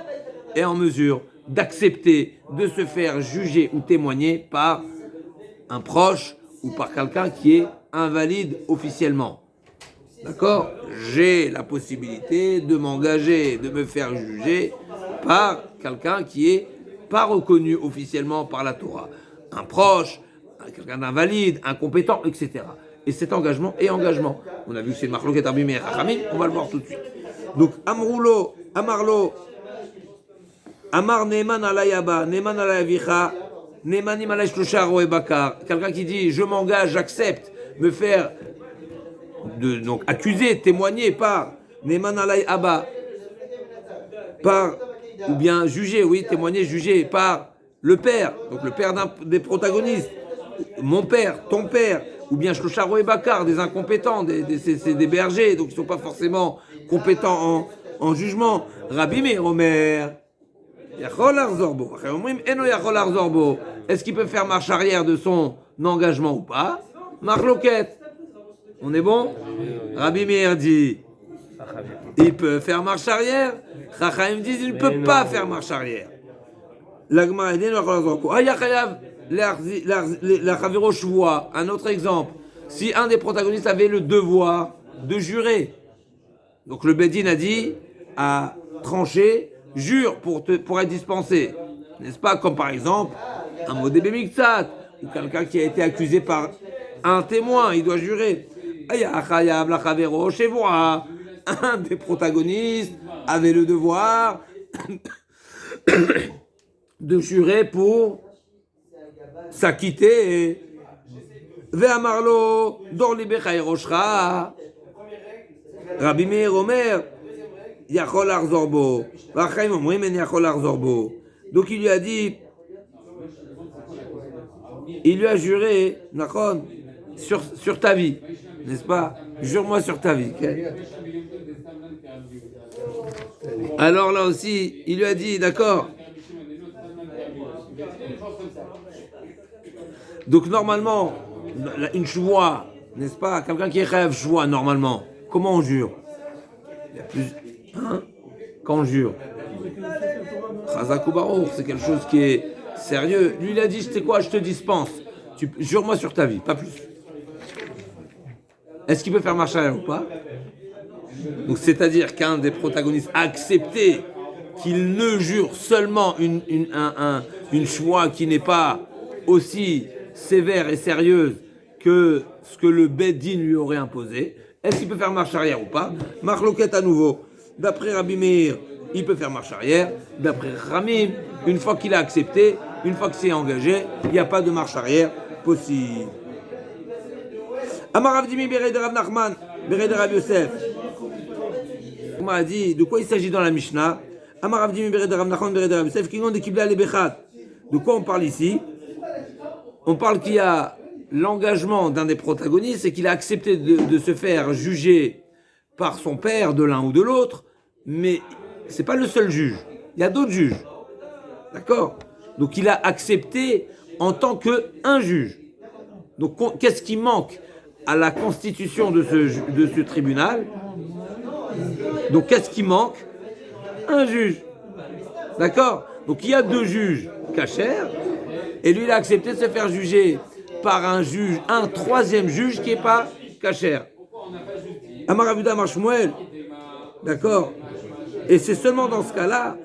est en mesure d'accepter de se faire juger ou témoigner par un proche ou par quelqu'un qui est invalide officiellement. D'accord? J'ai la possibilité de m'engager, de me faire juger par quelqu'un qui est pas reconnu officiellement par la Torah. Un proche, quelqu'un d'invalide, incompétent, etc. Et cet engagement est engagement. On a vu que c'est le Marloket Arbim et Rachamim, on va le voir tout de suite. Donc, Amarlo, Amar Neman alayaba, Neman alayavicha, Nemanim alay shlosha roe bakar. Quelqu'un qui dit, je m'engage, j'accepte, me faire accuser, témoigner par Neman alayaba, par ou bien juger, oui, témoigner, juger par le père, donc le père des protagonistes, mon père, ton père, ou bien Shlosharo et Bakar, des incompétents, c'est des bergers, donc ils ne sont pas forcément compétents en jugement. Rabbi Meir Omer, Yachol Arzorbo. Est-ce qu'il peut faire marche arrière de son engagement ou pas? Marloquette. On est bon? Rabbi Meir dit, il peut faire marche arrière. Chachaim dit, il ne peut pas faire marche arrière. L'Agmara dit, un autre exemple. Si un des protagonistes avait le devoir de jurer, donc le Bedin a dit, a tranché, jure pour être dispensé. N'est-ce pas? Comme par exemple, un modébé miktsat, ou quelqu'un qui a été accusé par un témoin, il doit jurer. Un des protagonistes avait le devoir de jurer pour s'acquitter. Ve'amarlo, dor libechai roshcha. Rabbi Meir Omer, Yachol Arzorbo. Vachaim omrim en Yachol Arzorbo. Donc il lui a dit, il lui a juré, Nachon, sur ta vie, n'est-ce pas? Jure-moi sur ta vie. Okay? Alors là aussi, il lui a dit, d'accord. Donc normalement, une choua, n'est-ce pas? Quelqu'un qui rêve choua, normalement. Comment on jure? Il y a plus. Hein? Quand on jure. Chazak ou Baruch, c'est quelque chose qui est sérieux. Lui, il a dit, c'est quoi? Je te dispense. Jure-moi sur ta vie, pas plus. Est-ce qu'il peut faire marche arrière ou pas? Donc, c'est-à-dire qu'un des protagonistes a accepté qu'il ne jure seulement une choix qui n'est pas aussi sévère et sérieuse que ce que le Beddin lui aurait imposé. Est-ce qu'il peut faire marche arrière ou pas? Marloquette à nouveau. D'après Rabbi Meir, il peut faire marche arrière. D'après Ramim, une fois qu'il a accepté, une fois que c'est engagé, il n'y a pas de marche arrière possible. Amar Avdimi Bered Rav Nachman, Bered Rav Yosef. On m'a dit de quoi il s'agit dans la Mishnah. Amar Avdimi Bered Rav Nachman, Bered Rav Yosef, Kingon de Kibla Lebechat. De quoi on parle ici? On parle qu'il y a l'engagement d'un des protagonistes et qu'il a accepté de se faire juger par son père de l'un ou de l'autre, mais c'est pas le seul juge. Il y a d'autres juges. D'accord? Donc il a accepté en tant qu'un juge. Donc qu'est-ce qui manque à la constitution de ce tribunal? Donc qu'est-ce qui manque? Un juge. D'accord? Donc il y a deux juges cachers, et lui il a accepté de se faire juger par un juge, un troisième juge qui n'est pas cachère. Amar Avuda Amar Shmuel. D'accord? Et c'est seulement dans ce cas-là.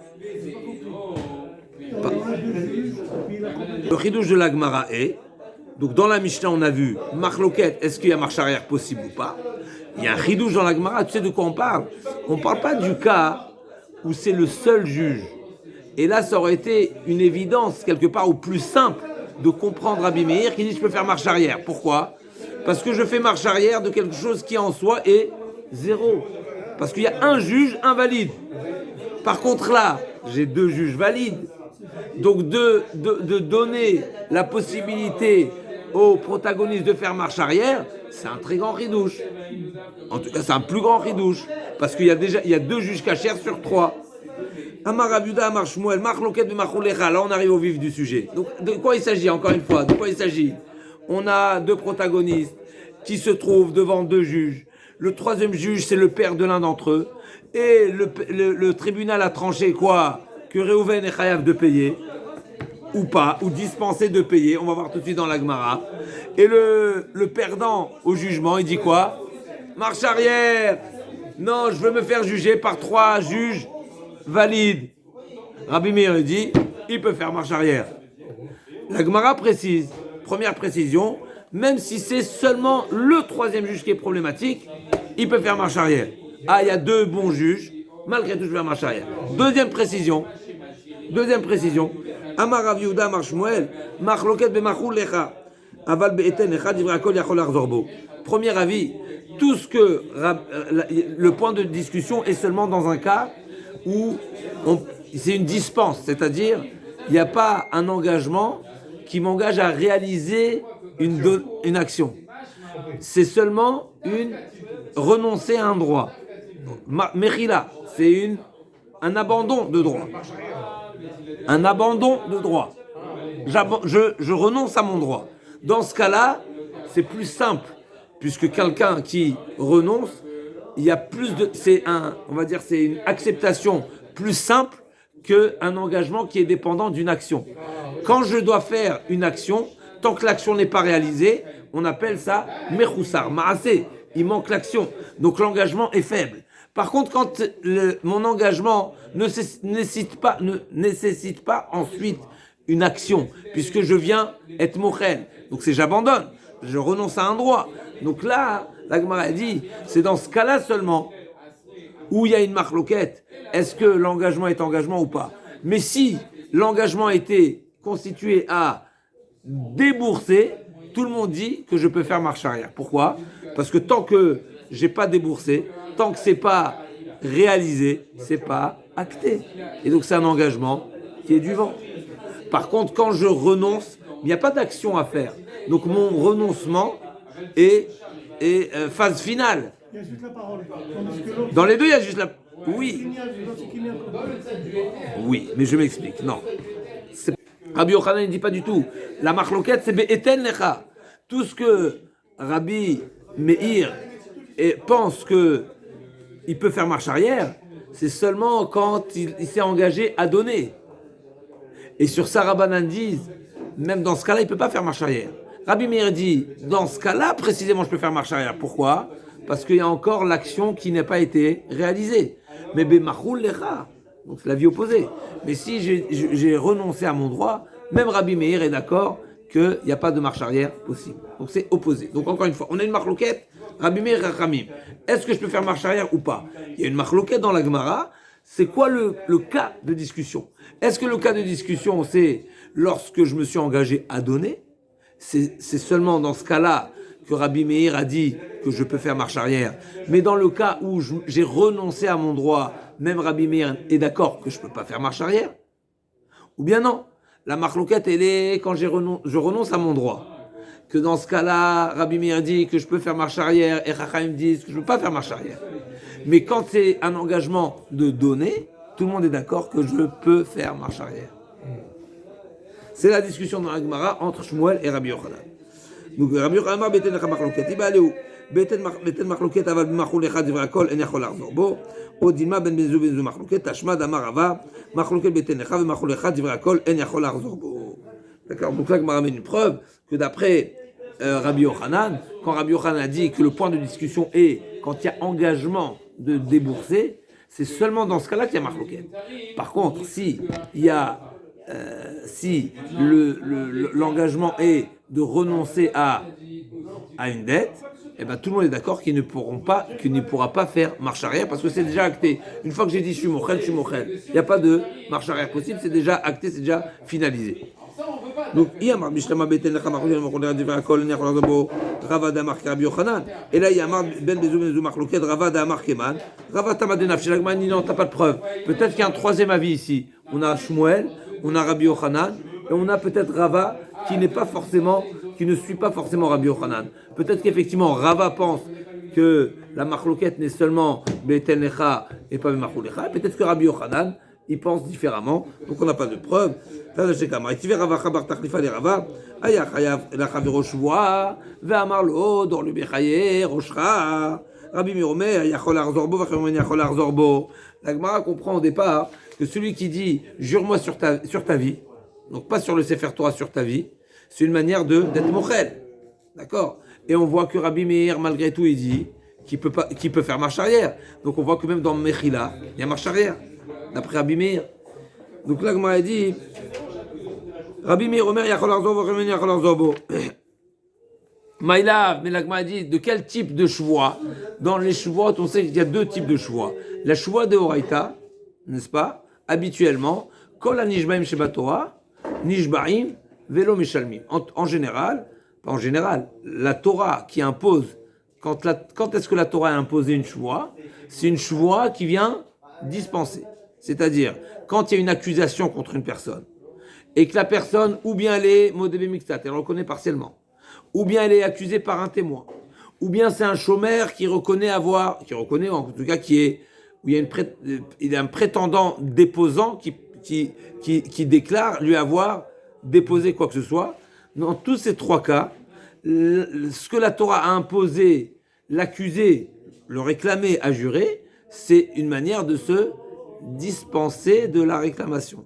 Le chidouche de la Gemara est, donc dans la Mishnah on a vu Marloquette, est-ce qu'il y a marche arrière possible ou pas? Il y a un chidouche dans la Gemara, tu sais de quoi on parle? On ne parle pas du cas où c'est le seul juge. Et là ça aurait été une évidence quelque part, ou plus simple de comprendre Rabbi Meir qui dit je peux faire marche arrière. Pourquoi? Parce que je fais marche arrière de quelque chose qui en soi est zéro. Parce qu'il y a un juge invalide. Par contre là, j'ai deux juges valides. Donc de donner la possibilité aux protagonistes de faire marche arrière, c'est un très grand ridouche. En tout cas, c'est un plus grand ridouche. Parce qu'il y a deux juges cachers sur trois. Amar Abuda, Amar Shmuel, Marloquet de Machulecha. Là, on arrive au vif du sujet. Donc, de quoi il s'agit, encore une fois? De quoi il s'agit? On a deux protagonistes qui se trouvent devant deux juges. Le troisième juge, c'est le père de l'un d'entre eux. Et le tribunal a tranché quoi? Que Réhouven est chayav de payer, ou pas, ou dispensé de payer. On va voir tout de suite dans la Gemara. Et le perdant au jugement, il dit quoi? Marche arrière. Non, je veux me faire juger par trois juges valides. Rabbi Meir dit, il peut faire marche arrière. La Gemara précise, première précision, même si c'est seulement le troisième juge qui est problématique, il peut faire marche arrière. Ah, il y a deux bons juges, malgré tout je vais faire marche arrière. Deuxième précision, Amar Rav Yehuda Amar Shmuel, Machloket b'machul lecha, aval be'eten lecha divrei hakol yachol larzorbo. Premier avis, tout ce que le point de discussion est seulement dans un cas où c'est une dispense, c'est-à-dire il n'y a pas un engagement qui m'engage à réaliser une action. C'est seulement renoncer à un droit. Mechila, c'est un abandon de droit. Un abandon de droit. Je renonce à mon droit. Dans ce cas-là, c'est plus simple, puisque quelqu'un qui renonce, il y a plus de, on va dire, c'est une acceptation plus simple qu'un engagement qui est dépendant d'une action. Quand je dois faire une action, tant que l'action n'est pas réalisée, on appelle ça mechoussar, maasé. Il manque l'action, donc l'engagement est faible. Par contre, quand mon engagement ne nécessite pas ensuite une action, puisque je viens être mochen, donc c'est j'abandonne, je renonce à un droit. Donc là, la Gemara dit, c'est dans ce cas-là seulement où il y a une marloquette. Est-ce que l'engagement est engagement ou pas? Mais si l'engagement était constitué à débourser, tout le monde dit que je peux faire marche arrière. Pourquoi? Parce que tant que j'ai pas déboursé, tant que c'est pas réalisé, c'est pas acté. Et donc c'est un engagement qui est du vent. Par contre, quand je renonce, il n'y a pas d'action à faire. Donc mon renoncement est phase finale. Il y a juste la parole. Tandis que l'autre, Dans les deux, il y a juste la... Oui. c'est qu'il y a un peu. Oui, mais je m'explique. Non. Rabbi Yochanan ne dit pas du tout. La marloquette, c'est be'eten lecha. Tout ce que Rabbi Meir pense qu'il peut faire marche arrière, c'est seulement quand il s'est engagé à donner. Et sur ça, Rabbanan disent, même dans ce cas-là, il ne peut pas faire marche arrière. Rabbi Meir dit, dans ce cas-là, précisément, je peux faire marche arrière. Pourquoi? Parce qu'il y a encore l'action qui n'a pas été réalisée. Mais be'machul lecha. Donc c'est la vie opposée. Mais si j'ai renoncé à mon droit, même Rabbi Meir est d'accord qu'il n'y a pas de marche arrière possible. Donc c'est opposé. Donc encore une fois, on a une marloquette, Rabbi Meir et Rachamim. Est-ce que je peux faire marche arrière ou pas? Il y a une marloquette dans la Gemara. C'est quoi le cas de discussion? Est-ce que le cas de discussion, c'est lorsque je me suis engagé à donner? C'est seulement dans ce cas-là que Rabbi Meir a dit que je peux faire marche arrière. Mais dans le cas où j'ai renoncé à mon droit, même Rabbi Meir est d'accord que je ne peux pas faire marche arrière? Ou bien non? La marloquette, elle est quand je renonce à mon droit. Que dans ce cas-là, Rabbi Meir dit que je peux faire marche arrière et Chachamim disent que je ne peux pas faire marche arrière. Mais quand c'est un engagement de donner, tout le monde est d'accord que je peux faire marche arrière. C'est la discussion dans la Gemara entre Shmuel et Rabbi Yochanan. Donc Rabbi Yochanan, beten lecha marloquette. Il va aller où? beten marloquette aval b'machul echad divrei hakol en yachol lahzor bo. או דילמה בין בן זוג ובן זוג מחלוקת, תשמע דאמר רבא, מחלוקת בטן לך ומחול אחד, דברי הכל, אין יכול לחזור בו. D'accord? Donc là, je me ramène une preuve que d'après Rabbi Yochanan, quand Rabbi Yochanan a dit que le point de discussion est quand il y a engagement de débourser, c'est seulement dans ce cas-là qu'il y a marloquet. Par contre, si l'engagement est de renoncer à une dette, eh ben, tout le monde est d'accord qu'il ne pourra pas faire marche arrière parce que c'est déjà acté. Une fois que j'ai dit je suis mochel, il n'y a pas de marche arrière possible, c'est déjà acté, c'est déjà finalisé. Donc, et là, il y a ben bezou marloquet, Rava d'Amar Keman, Rava Tamadenaf, chez l'Agman, non, t'as pas de preuve. Peut-être qu'il y a un troisième avis ici. On a Shmuel, on a Rabbi Yochanan, et on a peut-être Rava qui ne suit pas forcément Rabbi Yochanan. Peut-être qu'effectivement, Rava pense que la marloquette n'est seulement Beten Lecha et pas Bemachul Lecha. Peut-être que Rabbi Yochanan, il pense différemment. Donc on n'a pas de preuve. La Gemara comprend au départ que celui qui dit jure-moi sur ta vie, donc pas sur le Sefer Torah, sur ta vie, c'est une manière d'être mochel. D'accord? Et on voit que Rabbi Meir, malgré tout, il dit qu'il peut faire marche arrière. Donc on voit que même dans Mechila, il y a marche arrière, d'après Rabbi Meir. Donc là, Gemara dit Rabbi Meir, Omer, Yachol Arzor, Rabbi Meir, Yachol Arzor, Bo. Maïla, mais la Gemara dit de quel type de chevois? Dans les chevois, on sait qu'il y a deux types de chevois. La chevois de Horaïta, n'est-ce pas? Habituellement, Kol Nishbaim Sheba Torah, Nishbaim, Velo Mishalmim. En général, pas en général, la Torah qui impose, quand est-ce que la Torah a imposé une chevoie? C'est une chevoie qui vient dispenser. C'est-à-dire, quand il y a une accusation contre une personne, et que la personne, ou bien elle est modébé mixtat, elle reconnaît partiellement, ou bien elle est accusée par un témoin, ou bien c'est un chômeur qui reconnaît en tout cas où il y a il y a un prétendant déposant qui déclare lui avoir déposé quoi que ce soit. Dans tous ces trois cas, ce que la Torah a imposé, l'accusé, le réclamer à jurer, c'est une manière de se dispenser de la réclamation.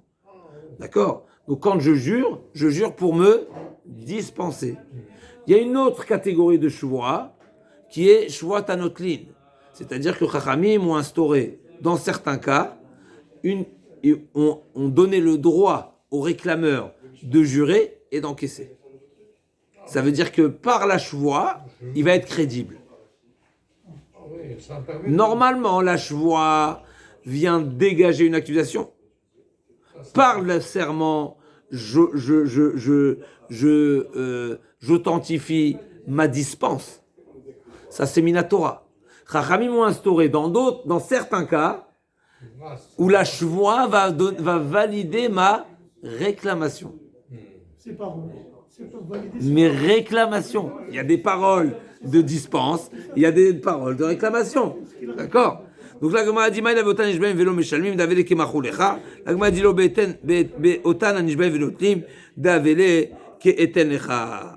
D'accord ? Donc quand je jure pour me dispenser. Il y a une autre catégorie de shuvua qui est shvuat anotlin. C'est-à-dire que Chachamim ont instauré, dans certains cas, ont donné le droit au réclameur de jurer et d'encaisser. Ça veut dire que par la shvuah, il va être crédible. Normalement, la shvuah vient dégager une accusation. Par le serment, j'authentifie ma dispense. Ça, c'est Minatora. Chachamim ont instauré dans certains cas où la shvuah va valider ma réclamation. C'est pas validé. Mes réclamations. Il y a des paroles de dispense, il y a des paroles de réclamation. D'accord? Donc la Gemara dit, Maïla ve'otan nishbaim ve'lo meshalmim davele kemachou lecha. La Gemara dit, lo be'otan nishbaim ve'lo tlim davele ke'eten lecha.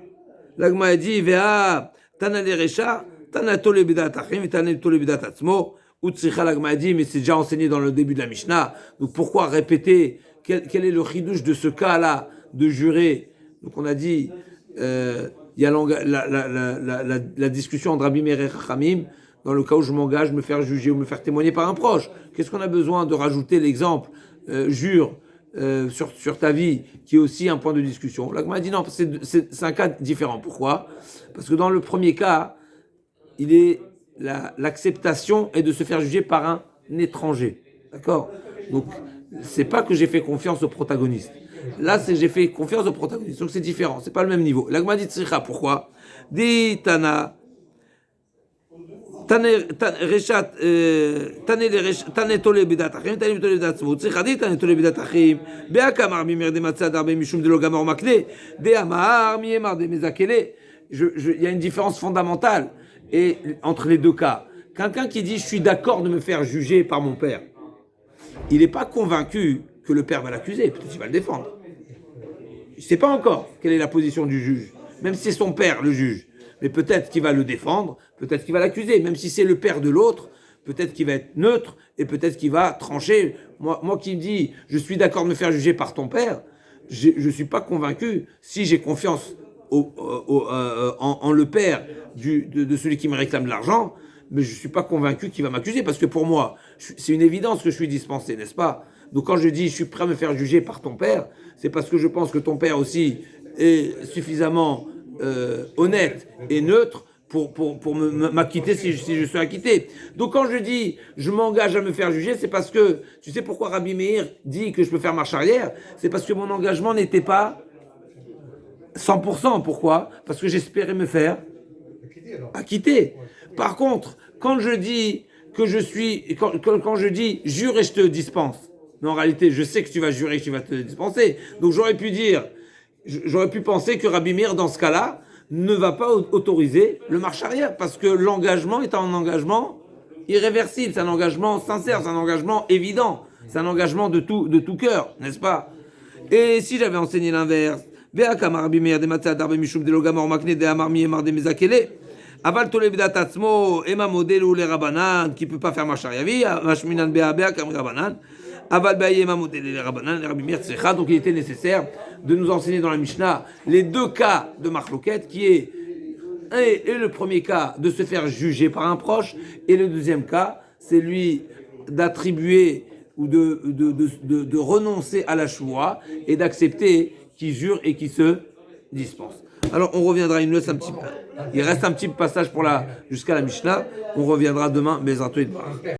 La Gemara dit, ve'a tana le recha, tana to le bidat achim, tana to le bidat atzmo. Utsricha la Gemara dit, mais c'est déjà enseigné dans le début de la Mishnah. Donc pourquoi répéter quel est le chidouche de ce cas-là de jurer? Donc on a dit, il y a la discussion entre Rabbi Meir et Chachamim, dans le cas où je m'engage me faire juger ou me faire témoigner par un proche. Qu'est-ce qu'on a besoin de rajouter l'exemple jure sur ta vie, qui est aussi un point de discussion? La Gemara dit non, c'est un cas différent. Pourquoi? Parce que dans le premier cas, l'acceptation est de se faire juger par un étranger. D'accord? Donc, c'est pas que j'ai fait confiance au protagoniste. Là, c'est que j'ai fait confiance au protagoniste. Donc, c'est différent. C'est pas le même niveau. La Gemara dit tzricha. Pourquoi? Dit Tana. Tane tole bidat achim, tane tole bidat tzvut. Tzricha dit tane tole bidat achim. Be'akamar mi merde matzad arbe mishum de lo gamor makne. De'amar mi emar de mezakele. Il y a une différence fondamentale entre les deux cas. Quelqu'un qui dit je suis d'accord de me faire juger par mon père, il n'est pas convaincu que le père va l'accuser, peut-être qu'il va le défendre. Il ne sait pas encore quelle est la position du juge, même si c'est son père le juge. Mais peut-être qu'il va le défendre, peut-être qu'il va l'accuser, même si c'est le père de l'autre, peut-être qu'il va être neutre et peut-être qu'il va trancher. Moi qui me dis je suis d'accord de me faire juger par ton père, je ne suis pas convaincu, si j'ai confiance en le père de celui qui me réclame de l'argent, mais je ne suis pas convaincu qu'il va m'accuser, parce que pour moi, c'est une évidence que je suis dispensé, n'est-ce pas? Donc quand je dis je suis prêt à me faire juger par ton père, c'est parce que je pense que ton père aussi est suffisamment honnête et neutre pour m'acquitter si je suis acquitté. Donc quand je dis je m'engage à me faire juger, c'est parce que, tu sais pourquoi Rabbi Meir dit que je peux faire marche arrière? C'est parce que mon engagement n'était pas 100%. Pourquoi? Parce que j'espérais me faire acquitter. Par contre, quand je dis quand je dis jure et je te dispense, mais en réalité, je sais que tu vas jurer et que tu vas te dispenser. Donc j'aurais pu penser que Rabbi Meir, dans ce cas-là, ne va pas autoriser le marche arrière, parce que l'engagement est un engagement irréversible, c'est un engagement sincère, c'est un engagement évident, c'est un engagement de tout cœur, n'est-ce pas? Et si j'avais enseigné l'inverse, Rabbi Meir de Matzah d'Arbe Mishum de Logamor Makne de Amar Mi Emar de Mezakele, Aval Tole Bidat Atzmo, Ema Model ou les Rabanan, qui ne peut pas faire marche arrière, Mashminan Beabea Kam Rabanan, Aval Baye Ema Model et les Rabanan, les Rabbi Meir Tzrecha. Donc il était nécessaire de nous enseigner dans la Mishnah les deux cas de marloquette, qui est et le premier cas de se faire juger par un proche, et le deuxième cas, c'est lui d'attribuer ou de renoncer à la choua et d'accepter qui jure et qui se dispense. Alors on reviendra, il reste un petit passage jusqu'à la Mishnah, on reviendra demain, Bezrat Yitbarach.